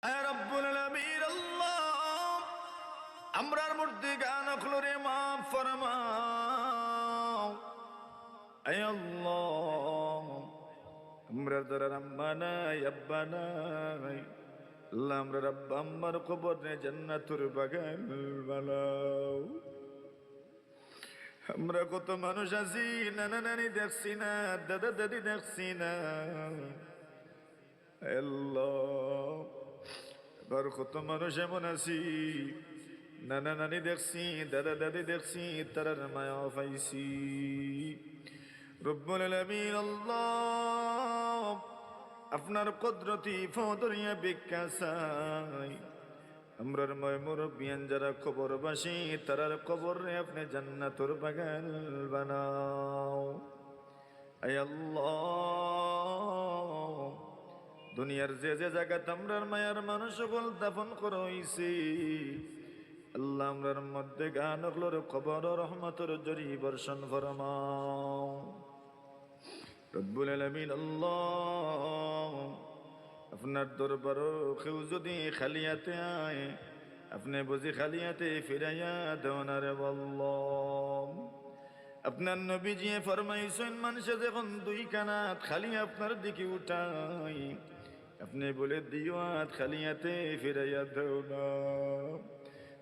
রব্বুল আলামিন আল্লাহ আমরার মধ্যে গান খুলরে মাফ ফরমাও। আয় আল্লাহ আমরার দ্বারা রাম্মানা আব্বানা আল্লাহ আমরা রব্বা আম্মার কবরে জান্নাতুর বাগান বানাও। আমরা কত মানুষ আছি, নানা নানি দেখছি না, দাদা দাদি দেখছি না। আল্লাহ এবার কত মানুষ এমন আছি, নানা নানি দেখছি, দাদা দাদি দেখছি, তারার মায়া পাইছি। রব্বুল আলামিন আল্লাহ আপনার কুদরতি ফদরিয়া ভিক্ষা চাই। আমরার ময় মুরব্বিয়ান যারা কবরবাসী, তারার কবরে আপনি জান্নাতুর বাগান বানাও। আয় আল্লাহ দুনিয়ার যে যে জায়গাত আমরার মায়ার মানুষ সকল দাফন করা হইছে, আল্লাহ আমরার মধ্যে গান ওগুলোর কবর রহমতের জরি বর্ষণ ফরমাও। রব্বুল আলামিন আল্লাহ আপনার দরবার কেউ যদি খালিয়াতে আয়, আপনি বুঝি খালিয়াতে ফিরাইয়া দেওয়ানা রে আল্লাহ। আপনার নবীজি ফরমাইছেন মানুষে যখন দুই কানাত খালি আপনার দিকে উঠাই, আপনি বলে দিও হাত খালিয়াতে ফিরাইয়া দেও না।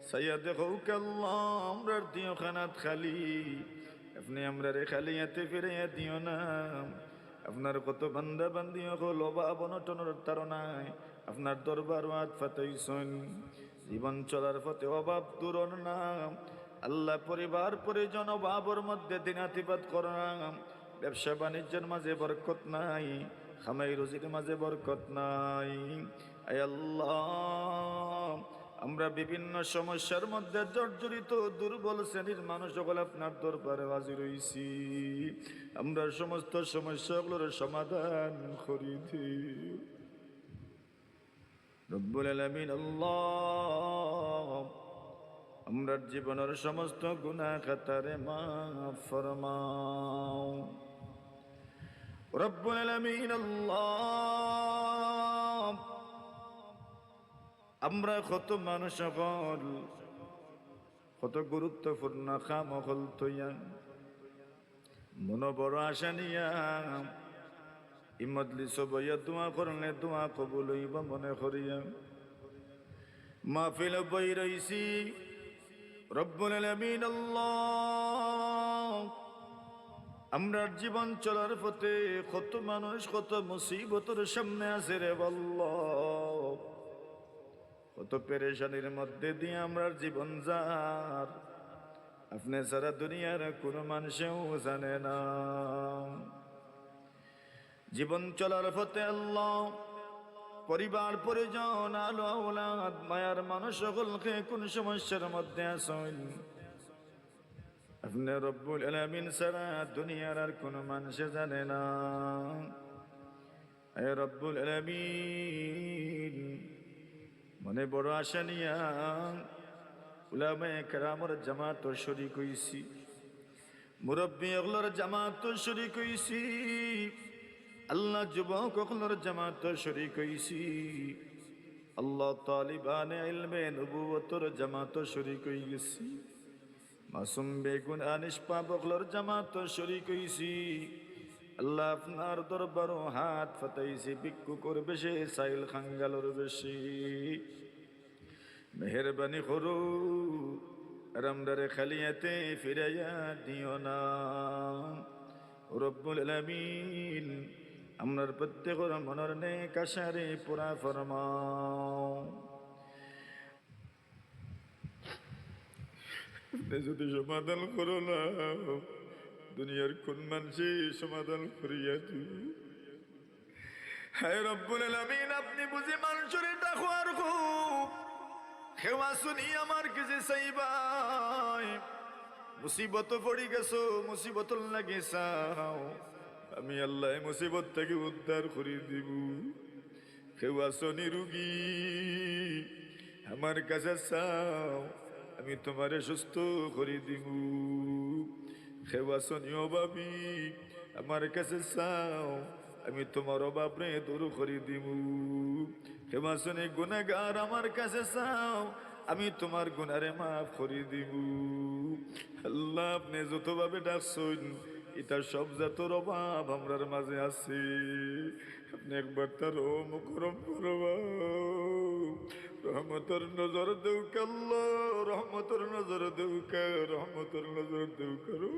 সাইয়া দেখো আল্লাহ আমরার দিও খানাত খালি, আপনি আমরা রে খালিয়াতে ফিরাইয়া দিও না। আপনার কত বান্দা বান্দি হল অভাব অনটনের তারনায় আপনার দরবার হাত ফাতাইছেন। জীবন চলার পথে অভাব দূর নাম আল্লাহ, পরিবার পরিজন অভাবের মধ্যে দিনাতিপাত করাম। ব্যবসা বাণিজ্যের মাঝে বরকত নাই, খামাই রুজির মাঝে বরকত নাই। আয় আল্লাহ আমরা বিভিন্ন সমস্যার মধ্যে জর্জরিত দুর্বল শ্রেণীর মানুষ সকল আপনার দরবারে হাজির হইছি। আমরা সমস্ত সমস্যাগুলোর সমাধান করি দিও রব্বুল আলামিন আল্লাহ। আমরার জীবনের সমস্ত গুনাহ খাতারে মাফ ফরমাও রব্বুল আলামিন আল্লাহ। আমরা কত মানুষ সকল কত গুরুত্বপূর্ণ কাম হল তৈয়া মন বড় আশা নিয়া ইমদলি সবইয়া দোয়া করলে দোয়া কবুল হইব মনে করিয়া মাহফিল বই রইছি। রব্বুল আলামিন আল্লাহ আমরার জীবন চলার পথে কত মানুষ কত মুসিবতের সামনে আছে রে আল্লাহ। কত পেরেশানির মধ্যে দিয়ে আমরার জীবন যার, আপনি সারা দুনিয়ার কোনো মানুষেও জানে না। জীবন চলার পথে আল্লাহ পরিবার পরিজন আলো আওলাদ মায়ার মানুষ সকলকে কোন সমস্যার মধ্যে আসেন, আপনি রব্বুল আলামিন সারা দুনিয়ার আর কোনো মানুষে জানে না। এ রব্বুল আলামিন মনে বড় আশা নিয়া উলামায়ে কেরামের জামাত শরীক হইছি, মুরব্বী ওগুলোর জামাত শরীক হইছি, আল্লাহ যুবক ওগুলোর জামাত শরীক হইছি, আল্লাহ তালিবানে ইলমে নবুয়তর জামাত শরীক হই গেছি, মাসুম বেগুনাহ নিষ্পাপ ওগুলোর জামাত শরীক হইছি। আল্লাহ আপনার দরবার হাত ফাতাইছি, ভিক্ষুকের বেশে সাইল খাঙ্গালোর বেশি মেহরবানি করু রামদারে খালিয়াতে ফিরাইয়া দিও না রব্বুল আলামিন। আমরার প্রত্যেকের মনের নেক আশারে পুরা ফরমাও। যদি সমাধান করো না, দুনিয়ার কোন মানুষে সমাধান করিয়া দিও। হায় রব্বুল আলামিন আপনি বুঝি মানুষের ডাকোয়ার খুব খেওয়া শুনি আমার কিছু চাইবাই। মুসিবত পড়ি গেছো, মুসিবত লাগে চাও, আমি আল্লাহ মুসিবত থেকে উদ্ধার করে দিব। খেওয়া শুনি রুগী আমার কাছে চাও, আমি তোমারে সুস্থ করে দিব। খেওয়া শুনি অভাবী আমার কাছে চাও, আমি তোমার অভাবে দূর করে দিব। হেমাসনে গুনাহগার আমার কাছে চাও, আমি তোমার গুনারে মাফ করে দিব। আল্লাহ আপনি যতভাবে ডাকছেন এটা সব জাতর অভাব আমরার মাঝে আছে। আপনি একবার তার মুকরম করবা, রহমতর নজর দেউ কাল্লা, রহমতর নজর দেউ কা, রহমতর নজর দেউ করো।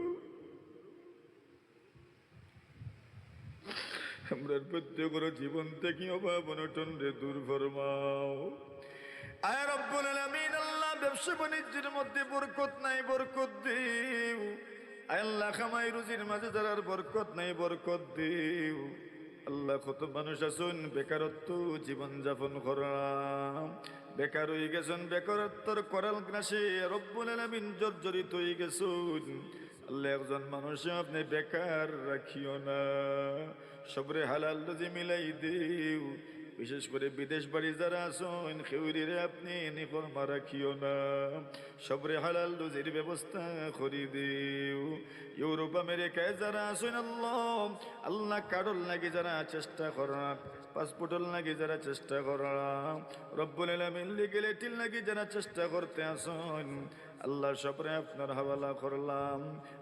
আমরার প্রত্যেকের জীবন থেকে অভাব অনটন রে দূর ফরমাও। আয় রব্বুল আলামিন, আল্লাহ ব্যবসা বাণিজ্যের মধ্যে বরকত নাই, বরকত দিও। আয় আল্লাহ খামাই রুজির মাঝে যারার বরকত নাই, বরকত দিও। আল্লাহ কত মানুষ আছেন বেকারত্ব জীবন যাপন করাম, বেকার হয়ে গেছেন, বেকারত্বর করাল গ্রাসে রব্বুল আলামিন জর্জরিত হয়ে গেছেন। আল্লাহ একজন মানুষ আপনি বেকার রাখিও না, সবরে হালাল রুজি মিলাই দিও। বিশেষ করে বিদেশ বাড়ি যারা আছেন খেউরিরে আপনি নিকর্মা রাখিও না, সবরে হালাল রুজির ব্যবস্থা করে দিও। ইউরোপ আমেরিকায় যারা আছেন আল্লাহ, আল্লাহ কারোর লাগে যারা চেষ্টা করাম, পাসপোর্টের লাগে যারা চেষ্টা করাম, রব্বুল আলামিন লিগেলিটির লাগে যারা চেষ্টা করতে আসেন, আল্লাহ সবরে আপনার হাওয়ালা করলাম।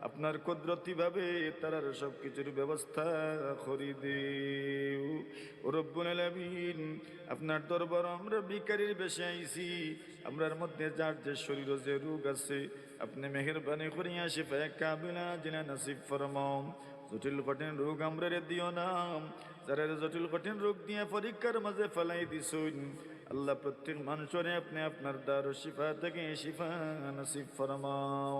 আপনার কুদরতি ভাবে তারার সব কিছুর ব্যবস্থা করে দিও রব্বুল আলামিন। আপনার দরবার আমরা ভিখারির বেশে আইছি, আমরার মধ্যে যার যে শরীর যে রোগ আছে আপনি মেহেরবানি করিয়া শিফায়ে কামিলা জিনা নসিব ফরমাও। জটিল কঠিন রোগ আমরা রে দিও না, যারা জটিল কঠিন রোগ দিয়ে পরীক্ষার মাঝে ফেলাই দিছুন, আল্লাহ প্রত্যেক মানুষরে আপনি আপনার দারু শিফা থেকে শিফা নসিব ফরমাও।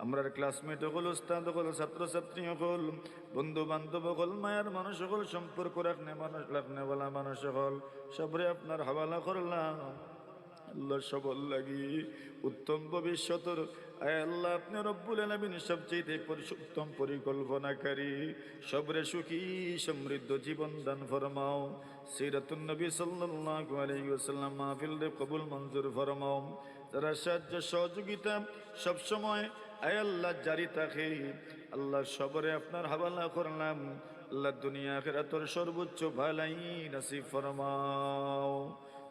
আমরার ক্লাসমেট হল, উস্তাদ হল, ছাত্রছাত্রী হল, বন্ধু বান্ধব হল, মায়ের মানুষ হল, সম্পর্ক রাখনে মানুষ রাখনে বলা মানুষ হল, সবরে আপনার হাওয়ালা করলাম। আল্লাহ সবল লাগি উত্তম ভবিষ্যতের আয় আল্লাহ আপনি রব্বুল আলামিন সবচেয়ে উত্তম পরিকল্পনাকারী, সবরে সুখী সমৃদ্ধ জীবন দান ফরমাও। সিরাতুন নবী সাল্লাল্লাহু আলাইহি ওয়াসাল্লাম মাহফিল রে কবুল মঞ্জুর ফরমাও। যারা সাহায্য সহযোগিতা সব সময় আয় আল্লাহ জারি থাকে, আল্লাহ সবরে আপনার হাওয়ালা করলাম। আল্লাহ দুনিয়া আখিরাতের সর্বোচ্চ ভালাই নসিব ফরমাও।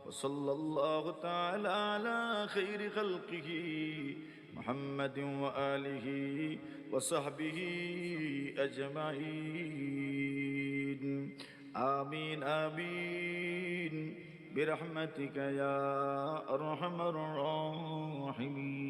وصلى الله تعالى على خير خلقه محمد وآله وصحبه أجمعين آمين آمين برحمتك يا أرحم الراحمين.